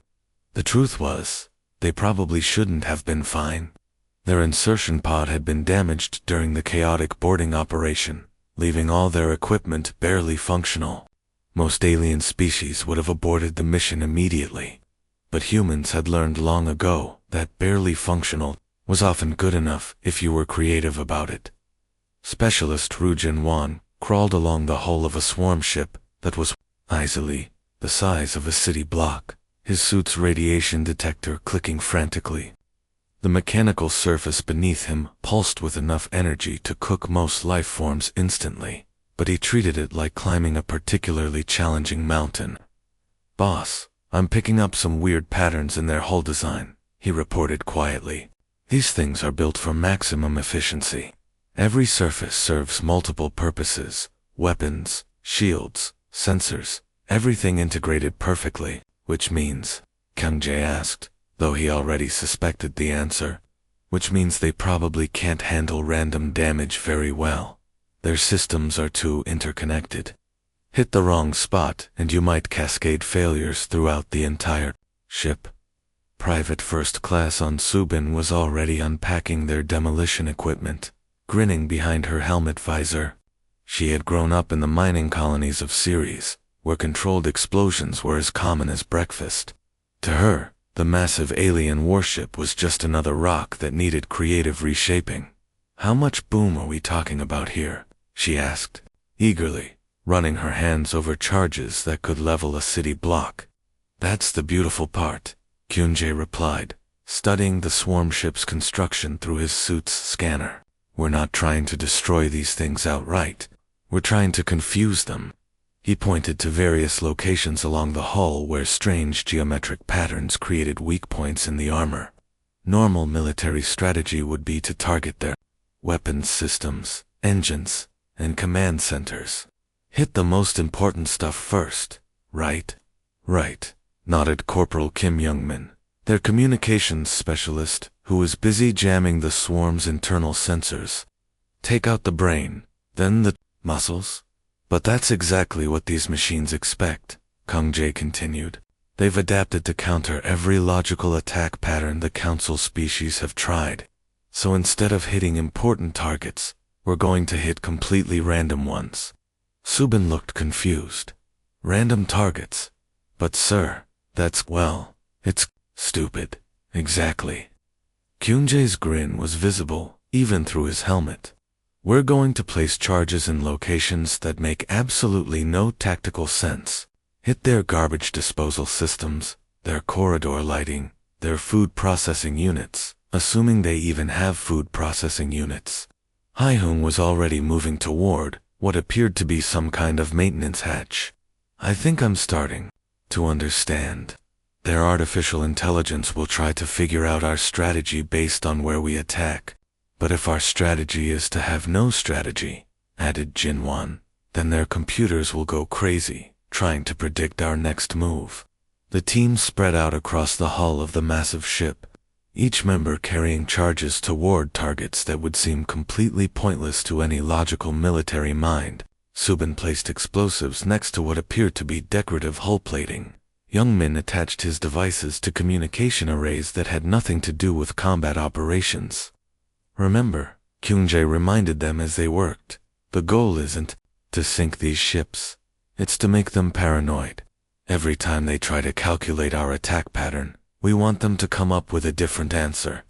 The truth was, they probably shouldn't have been fine. Their insertion pod had been damaged during the chaotic boarding operation, leaving all their equipment barely functional. Most alien species would have aborted the mission immediately, but humans had learned long ago that barely functional was often good enough if you were creative about it. Specialist Ru Jin-wan crawled along the hull of a swarm ship that was easily the size of a city block, his suit's radiation detector clicking frantically. The mechanical surface beneath him pulsed with enough energy to cook most life forms instantly, but he treated it like climbing a particularly challenging mountain. "Boss, I'm picking up some weird patterns in their hull design," he reported quietly. "These things are built for maximum efficiency. Every surface serves multiple purposes: weapons, shields, sensors, everything integrated perfectly." "Which means?" Kang-jae asked, though he already suspected the answer. "Which means they probably can't handle random damage very well. Their systems are too interconnected." Hit the wrong spot, and you might cascade failures throughout the entire ship. Private First Class on Subin was already unpacking their demolition equipment, grinning behind her helmet visor. She had grown up in the mining colonies of Ceres, where controlled explosions were as common as breakfast. To her, the massive alien warship was just another rock that needed creative reshaping. "How much boom are we talking about here?" she asked, eagerly, running her hands over charges that could level a city block. "That's the beautiful part," Kyunjae replied, studying the swarm ship's construction through his suit's scanner. "We're not trying to destroy these things outright. We're trying to confuse them." He pointed to various locations along the hull where strange geometric patterns created weak points in the armor. Normal military strategy would be to target their weapons systems, engines, and command centers. "Hit the most important stuff first, right?" "Right," nodded Corporal Kim Youngmin, their communications specialist, who was busy jamming the swarm's internal sensors. "Take out the brain, then the muscles." "But that's exactly what these machines expect," Kang Jae continued. "They've adapted to counter every logical attack pattern the Council species have tried. So instead of hitting important targets, we're going to hit completely random ones." Subin looked confused. "Random targets? But sir, it's stupid." "Exactly." Kyunjae's grin was visible, even through his helmet. "We're going to place charges in locations that make absolutely no tactical sense. Hit their garbage disposal systems, their corridor lighting, their food processing units, assuming they even have food processing units." Haihung was already moving toward what appeared to be some kind of maintenance hatch. "I think I'm starting to understand. Their artificial intelligence will try to figure out our strategy based on where we attack. But if our strategy is to have no strategy," added Jinwan, "then their computers will go crazy, trying to predict our next move." The team spread out across the hull of the massive ship, each member carrying charges toward targets that would seem completely pointless to any logical military mind. Subin placed explosives next to what appeared to be decorative hull plating. Youngmin attached his devices to communication arrays that had nothing to do with combat operations. "Remember," Kyunjae reminded them as they worked, "the goal isn't to sink these ships. It's to make them paranoid. Every time they try to calculate our attack pattern, we want them to come up with a different answer."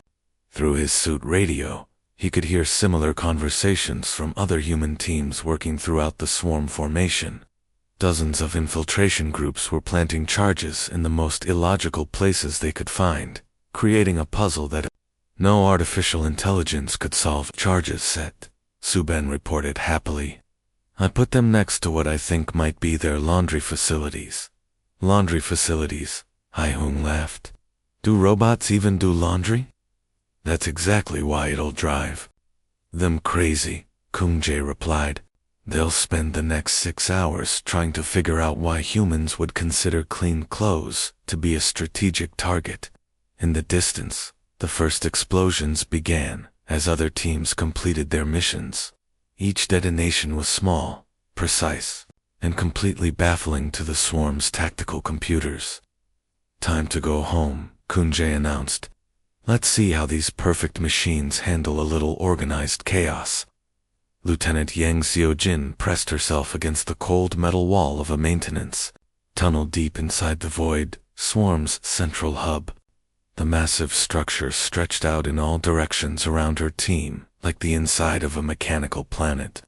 Through his suit radio, he could hear similar conversations from other human teams working throughout the swarm formation. Dozens of infiltration groups were planting charges in the most illogical places they could find, creating a puzzle that no artificial intelligence could solve. "Charges set," Suben reported happily. "I put them next to what I think might be their laundry facilities." "Laundry facilities," Haihung laughed. "Do robots even do laundry?" "That's exactly why it'll drive them crazy," Kyunjae replied. "They'll spend the next 6 hours trying to figure out why humans would consider clean clothes to be a strategic target." In the distance, the first explosions began as other teams completed their missions. Each detonation was small, precise, and completely baffling to the swarm's tactical computers. "Time to go home," Kyunjae announced. "Let's see how these perfect machines handle a little organized chaos." Lieutenant Yang Xiaojin pressed herself against the cold metal wall of a maintenance tunnel deep inside the void, swarm's central hub. The massive structure stretched out in all directions around her team, like the inside of a mechanical planet.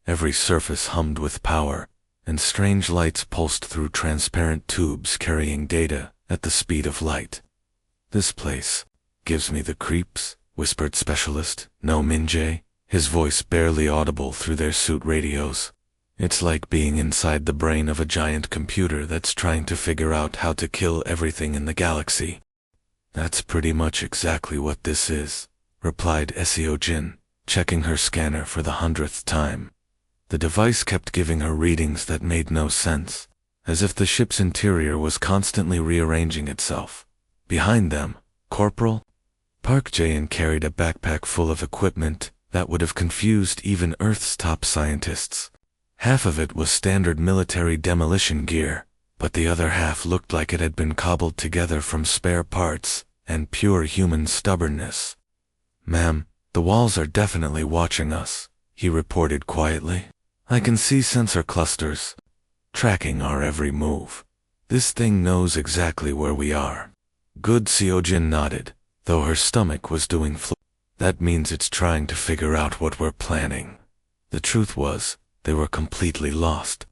Every surface hummed with power, and strange lights pulsed through transparent tubes carrying data at the speed of light. "This place gives me the creeps," whispered Specialist No Minjae, his voice barely audible through their suit radios. "It's like being inside the brain of a giant computer that's trying to figure out how to kill everything in the galaxy." "That's pretty much exactly what this is," replied Xiaojin, checking her scanner for the 100th time. The device kept giving her readings that made no sense, as if the ship's interior was constantly rearranging itself. Behind them, Corporal Park Jae-in carried a backpack full of equipment that would have confused even Earth's top scientists. Half of it was standard military demolition gear, but the other half looked like it had been cobbled together from spare parts and pure human stubbornness. "Ma'am, the walls are definitely watching us," he reported quietly. "I can see sensor clusters, tracking our every move. This thing knows exactly where we are." "Good," Seojin nodded, though her stomach was doing "That means it's trying to figure out what we're planning." The truth was, they were completely lost.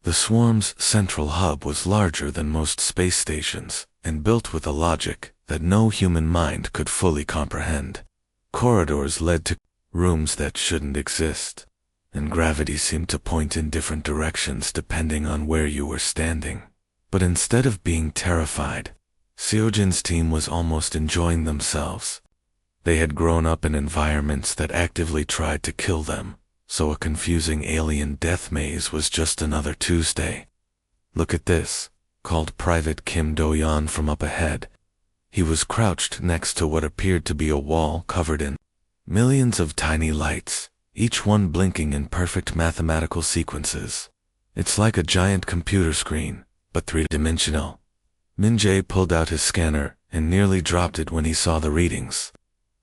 The swarm's central hub was larger than most space stations, and built with a logic that no human mind could fully comprehend. Corridors led to rooms that shouldn't exist, and gravity seemed to point in different directions depending on where you were standing. But instead of being terrified, Seojin's team was almost enjoying themselves. They had grown up in environments that actively tried to kill them, so a confusing alien death maze was just another Tuesday. "Look at this," called Private Kim Do-yeon from up ahead. He was crouched next to what appeared to be a wall covered in millions of tiny lights, each one blinking in perfect mathematical sequences. "It's like a giant computer screen, but three-dimensional." Min-jae pulled out his scanner and nearly dropped it when he saw the readings.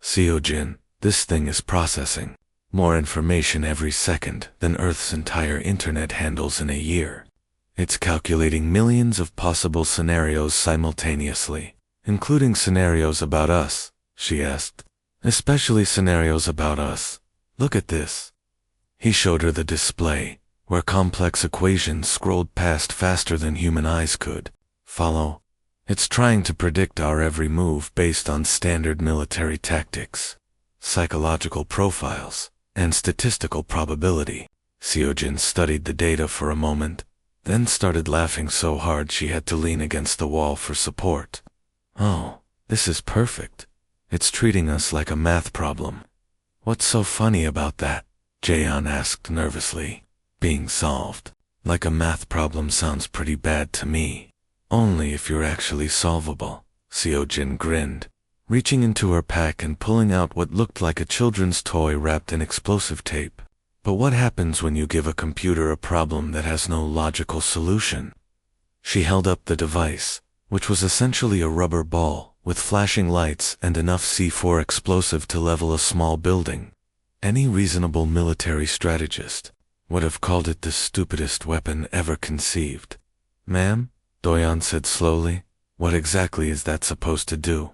"Seojin, this thing is processing more information every second than Earth's entire internet handles in a year. It's calculating millions of possible scenarios simultaneously, including scenarios about us," she asked. "Especially scenarios about us. Look at this." He showed her the display, where complex equations scrolled past faster than human eyes could follow. "It's trying to predict our every move based on standard military tactics, psychological profiles, and statistical probability." Seojin studied the data for a moment, then started laughing so hard she had to lean against the wall for support. "Oh, this is perfect. It's treating us like a math problem." "What's so funny about that?" Jaeon asked nervously. "Being solved. Like a math problem sounds pretty bad to me." "Only if you're actually solvable," Seojin grinned, reaching into her pack and pulling out what looked like a children's toy wrapped in explosive tape. "But what happens when you give a computer a problem that has no logical solution?" She held up the device, which was essentially a rubber ball with flashing lights and enough C4 explosive to level a small building. Any reasonable military strategist would have called it the stupidest weapon ever conceived. "Ma'am," Do-yeon said slowly, "what exactly is that supposed to do?"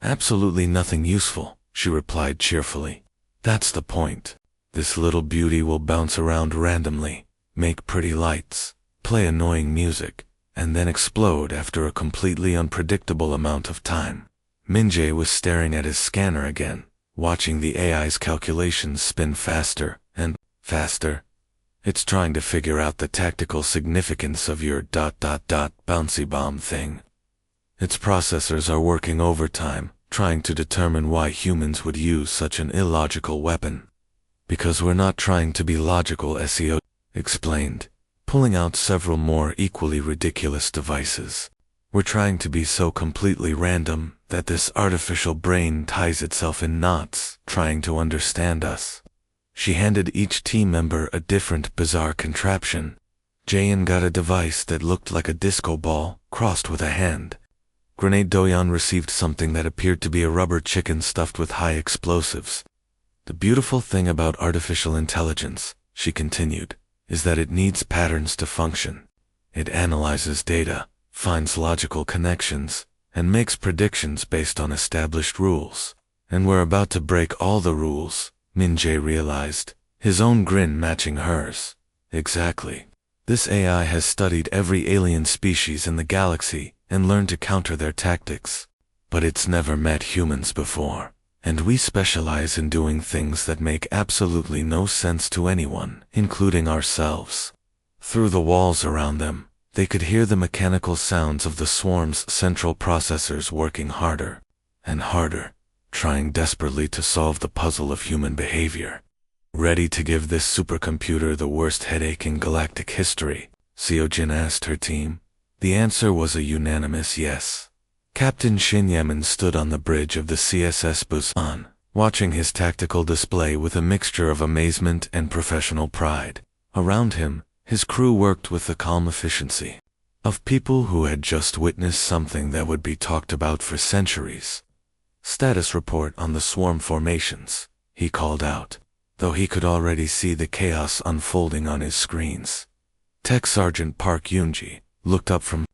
"Absolutely nothing useful," she replied cheerfully. "That's the point. This little beauty will bounce around randomly, make pretty lights, play annoying music, and then explode after a completely unpredictable amount of time." Min-jae was staring at his scanner again, watching the AI's calculations spin faster and faster. "It's trying to figure out the tactical significance of your ... bouncy bomb thing. Its processors are working overtime, trying to determine why humans would use such an illogical weapon." "Because we're not trying to be logical," SEO explained, pulling out several more equally ridiculous devices. "We're trying to be so completely random that this artificial brain ties itself in knots, trying to understand us." She handed each team member a different bizarre contraption. Jaeon got a device that looked like a disco ball, crossed with a hand. Grenade Do-yeon received something that appeared to be a rubber chicken stuffed with high explosives. "The beautiful thing about artificial intelligence," she continued, "is that it needs patterns to function. It analyzes data, finds logical connections, and makes predictions based on established rules. And we're about to break all the rules," Min-jae realized, his own grin matching hers. "Exactly. This AI has studied every alien species in the galaxy and learned to counter their tactics. But it's never met humans before, and we specialize in doing things that make absolutely no sense to anyone, including ourselves." Through the walls around them, they could hear the mechanical sounds of the swarm's central processors working harder and harder, trying desperately to solve the puzzle of human behavior. "Ready to give this supercomputer the worst headache in galactic history?" Seojin asked her team. The answer was a unanimous yes. Captain Shin Yemin stood on the bridge of the CSS Busan, watching his tactical display with a mixture of amazement and professional pride. Around him, his crew worked with the calm efficiency of people who had just witnessed something that would be talked about for centuries. "Status report on the swarm formations," he called out, though he could already see the chaos unfolding on his screens. Tech Sergeant Park Yoonji looked up from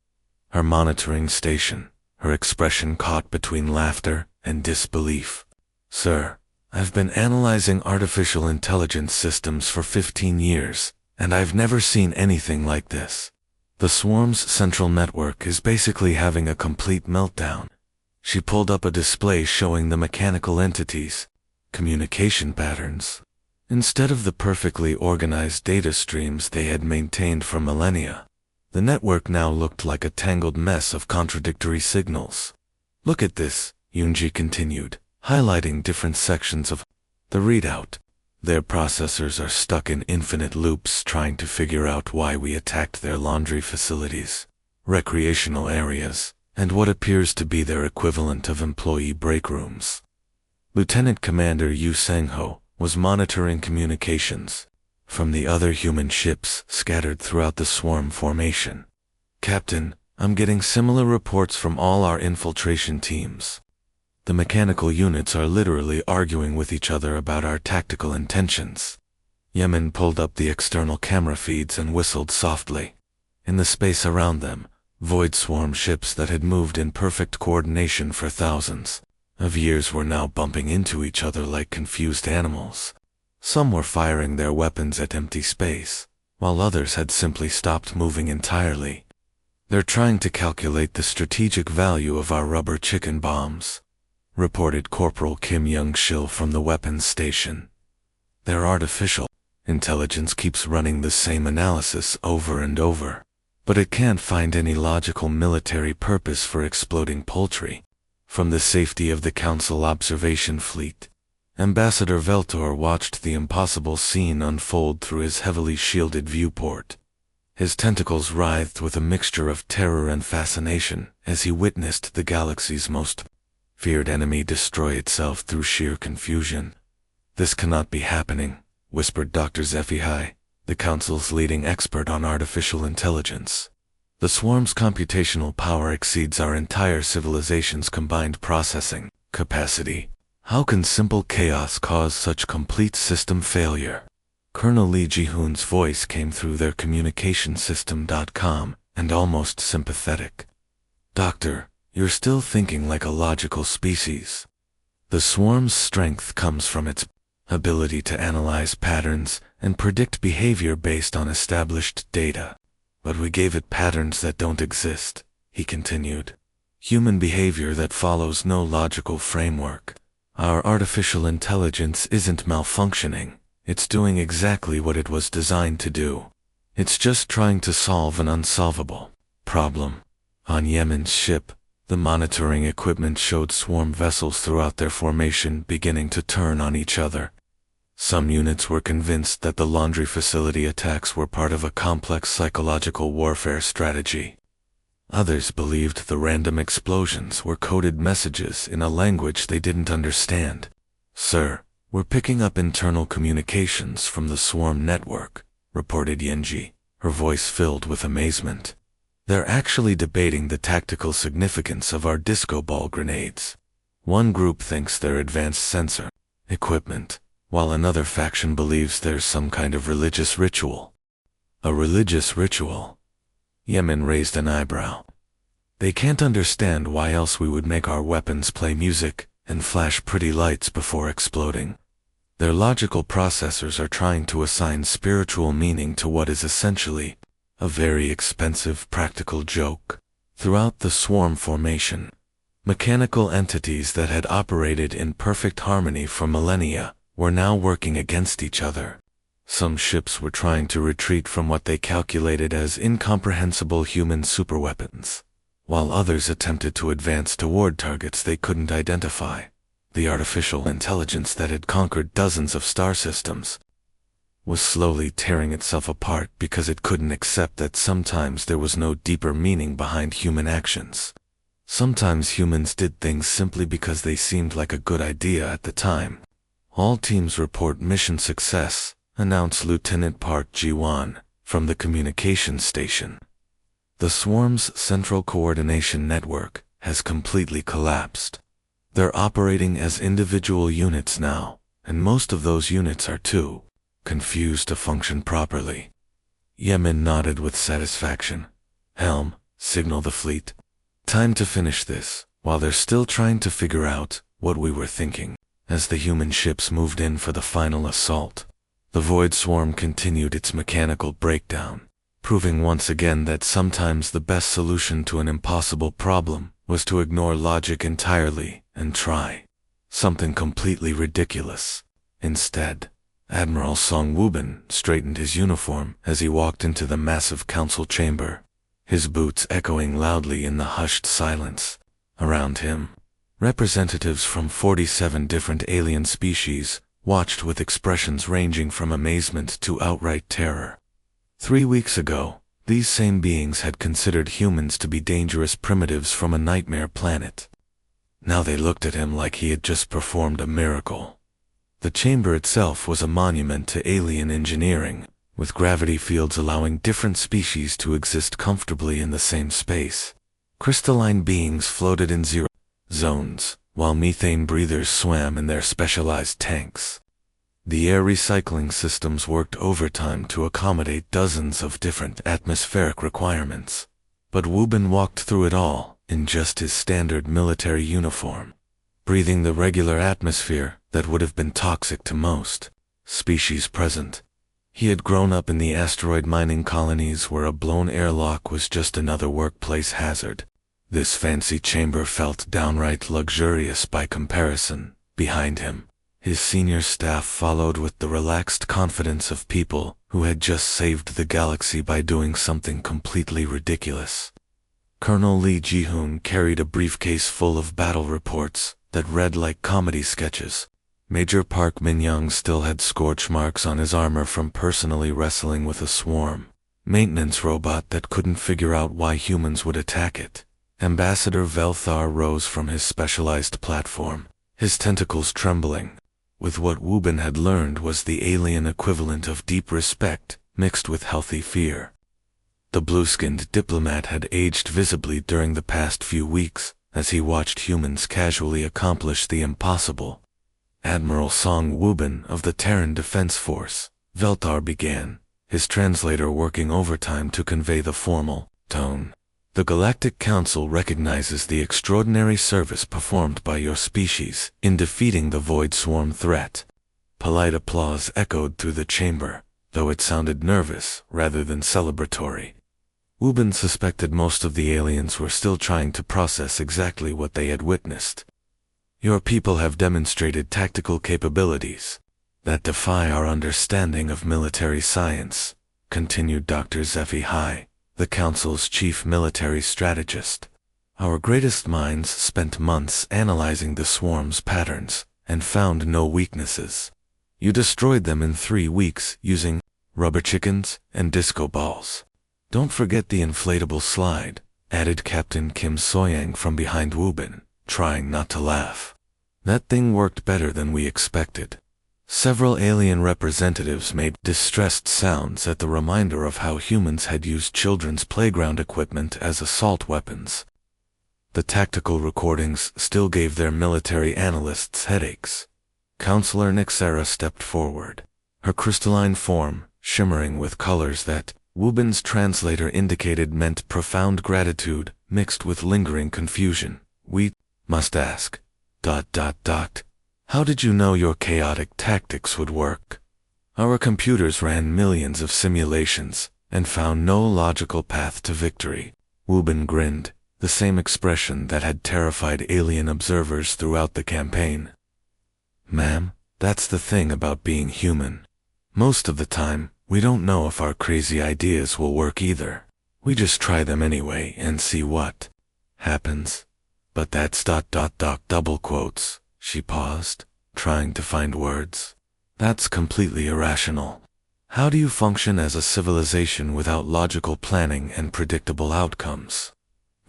her monitoring station, her expression caught between laughter and disbelief. "Sir, I've been analyzing artificial intelligence systems for 15 years, and I've never seen anything like this. The swarm's central network is basically having a complete meltdown." She pulled up a display showing the mechanical entities, communication patterns. Instead of the perfectly organized data streams they had maintained for millennia, the network now looked like a tangled mess of contradictory signals. "Look at this," Yoonji continued, highlighting different sections of the readout. "Their processors are stuck in infinite loops trying to figure out why we attacked their laundry facilities, recreational areas, and what appears to be their equivalent of employee break rooms." Lieutenant Commander Yu Sang-ho was monitoring communications from the other human ships scattered throughout the swarm formation. "Captain, I'm getting similar reports from all our infiltration teams. The mechanical units are literally arguing with each other about our tactical intentions." Yemen pulled up the external camera feeds and whistled softly. In the space around them, void swarm ships that had moved in perfect coordination for thousands of years were now bumping into each other like confused animals. Some were firing their weapons at empty space, while others had simply stopped moving entirely. "They're trying to calculate the strategic value of our rubber chicken bombs," reported Corporal Kim Young-shil from the weapons station. "Their artificial intelligence keeps running the same analysis over and over, but it can't find any logical military purpose for exploding poultry." From the safety of the Council observation fleet, Ambassador Veltor watched the impossible scene unfold through his heavily shielded viewport. His tentacles writhed with a mixture of terror and fascination as he witnessed the galaxy's most feared enemy destroy itself through sheer confusion. "This cannot be happening," whispered Dr. Zephi, the Council's leading expert on artificial intelligence. "The swarm's computational power exceeds our entire civilization's combined processing capacity. How can simple chaos cause such complete system failure?" Colonel Lee Ji-hoon's voice came through their communication system, calm and almost sympathetic. "Doctor, you're still thinking like a logical species. The swarm's strength comes from its ability to analyze patterns and predict behavior based on established data. But we gave it patterns that don't exist," he continued. "Human behavior that follows no logical framework. Our artificial intelligence isn't malfunctioning. It's doing exactly what it was designed to do. It's just trying to solve an unsolvable problem." On Yemen's ship, the monitoring equipment showed swarm vessels throughout their formation beginning to turn on each other. Some units were convinced that the laundry facility attacks were part of a complex psychological warfare strategy. Others believed the random explosions were coded messages in a language they didn't understand. "Sir, we're picking up internal communications from the swarm network," reported Yenji, her voice filled with amazement. "They're actually debating the tactical significance of our disco ball grenades. One group thinks they're advanced sensor equipment, while another faction believes there's some kind of religious ritual." "A religious ritual?" Yemen raised an eyebrow. "They can't understand why else we would make our weapons play music and flash pretty lights before exploding. Their logical processors are trying to assign spiritual meaning to what is essentially a very expensive practical joke." Throughout the swarm formation, mechanical entities that had operated in perfect harmony for millennia were now working against each other. Some ships were trying to retreat from what they calculated as incomprehensible human superweapons, while others attempted to advance toward targets they couldn't identify. The artificial intelligence that had conquered dozens of star systems was slowly tearing itself apart because it couldn't accept that sometimes there was no deeper meaning behind human actions. Sometimes humans did things simply because they seemed like a good idea at the time. "All teams report mission success," announced Lieutenant Park Ji-won from the communications station. The swarm's central coordination network has completely collapsed. They're operating as individual units now, and most of those units are too confused to function properly. Yemen nodded with satisfaction. Helm, signal the fleet. Time to finish this, while they're still trying to figure out what we were thinking. As the human ships moved in for the final assault, the Void Swarm continued its mechanical breakdown, proving once again that sometimes the best solution to an impossible problem was to ignore logic entirely and try something completely ridiculous. Instead, Admiral Song Woo-bin straightened his uniform as he walked into the massive council chamber, his boots echoing loudly in the hushed silence around him. Representatives from 47 different alien species watched with expressions ranging from amazement to outright terror. 3 weeks ago, these same beings had considered humans to be dangerous primitives from a nightmare planet. Now they looked at him like he had just performed a miracle. The chamber itself was a monument to alien engineering, with gravity fields allowing different species to exist comfortably in the same space. Crystalline beings floated in zero zones, while methane breathers swam in their specialized tanks. The air recycling systems worked overtime to accommodate dozens of different atmospheric requirements. But Woo-bin walked through it all in just his standard military uniform, breathing the regular atmosphere that would have been toxic to most species present. He had grown up in the asteroid mining colonies where a blown airlock was just another workplace hazard. This fancy chamber felt downright luxurious by comparison. Behind him, his senior staff followed with the relaxed confidence of people who had just saved the galaxy by doing something completely ridiculous. Colonel Lee Ji-hoon carried a briefcase full of battle reports that read like comedy sketches. Major Park Min-young still had scorch marks on his armor from personally wrestling with a swarm maintenance robot that couldn't figure out why humans would attack it. Ambassador Velthar rose from his specialized platform, his tentacles trembling, with what Woo-bin had learned was the alien equivalent of deep respect mixed with healthy fear. The blue-skinned diplomat had aged visibly during the past few weeks as he watched humans casually accomplish the impossible. Admiral Song Woo-bin of the Terran Defense Force, Velthar began, his translator working overtime to convey the formal tone. The Galactic Council recognizes the extraordinary service performed by your species in defeating the Void Swarm threat. Polite applause echoed through the chamber, though it sounded nervous rather than celebratory. Woo-bin suspected most of the aliens were still trying to process exactly what they had witnessed. Your people have demonstrated tactical capabilities that defy our understanding of military science, continued Dr. Zephy Hai, the Council's chief military strategist. Our greatest minds spent months analyzing the swarm's patterns and found no weaknesses. You destroyed them in 3 weeks using rubber chickens and disco balls. Don't forget the inflatable slide, added Captain Kim Soyang from behind Woo-bin, trying not to laugh. That thing worked better than we expected. Several alien representatives made distressed sounds at the reminder of how humans had used children's playground equipment as assault weapons. The tactical recordings still gave their military analysts headaches. Counselor Nixera stepped forward, her crystalline form shimmering with colors that Woo-bin's translator indicated meant profound gratitude mixed with lingering confusion. We must ask, ... How did you know your chaotic tactics would work? Our computers ran millions of simulations and found no logical path to victory. Woo-bin grinned, the same expression that had terrified alien observers throughout the campaign. Ma'am, that's the thing about being human. Most of the time, we don't know if our crazy ideas will work either. We just try them anyway and see what happens. But that's ... double quotes. She paused, trying to find words. That's completely irrational. How do you function as a civilization without logical planning and predictable outcomes?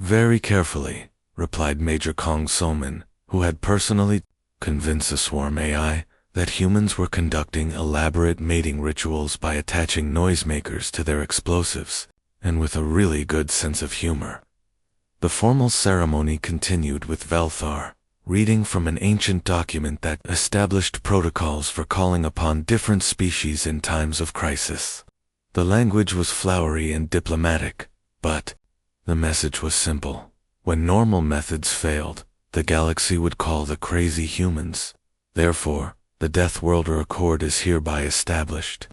Very carefully, replied Major Kong So-min, who had personally convinced a swarm AI that humans were conducting elaborate mating rituals by attaching noisemakers to their explosives, and with a really good sense of humor. The formal ceremony continued with Velthar reading from an ancient document that established protocols for calling upon different species in times of crisis. The language was flowery and diplomatic, but the message was simple. When normal methods failed, the galaxy would call the crazy humans. Therefore, the Deathworlder Accord is hereby established.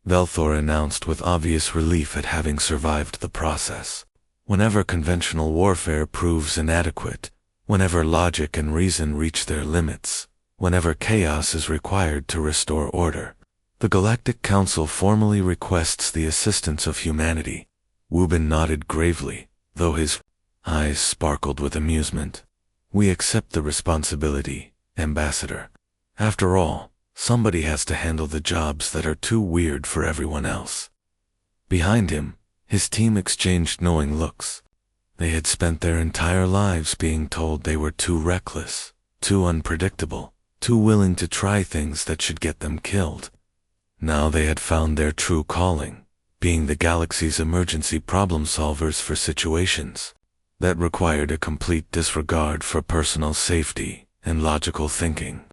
Velthor announced with obvious relief at having survived the process. Whenever conventional warfare proves inadequate, whenever logic and reason reach their limits, whenever chaos is required to restore order, the Galactic Council formally requests the assistance of humanity. Wubin nodded gravely, though his eyes sparkled with amusement. We accept the responsibility, Ambassador. After all, somebody has to handle the jobs that are too weird for everyone else. Behind him, his team exchanged knowing looks. They had spent their entire lives being told they were too reckless, too unpredictable, too willing to try things that should get them killed. Now they had found their true calling, being the galaxy's emergency problem solvers for situations that required a complete disregard for personal safety and logical thinking.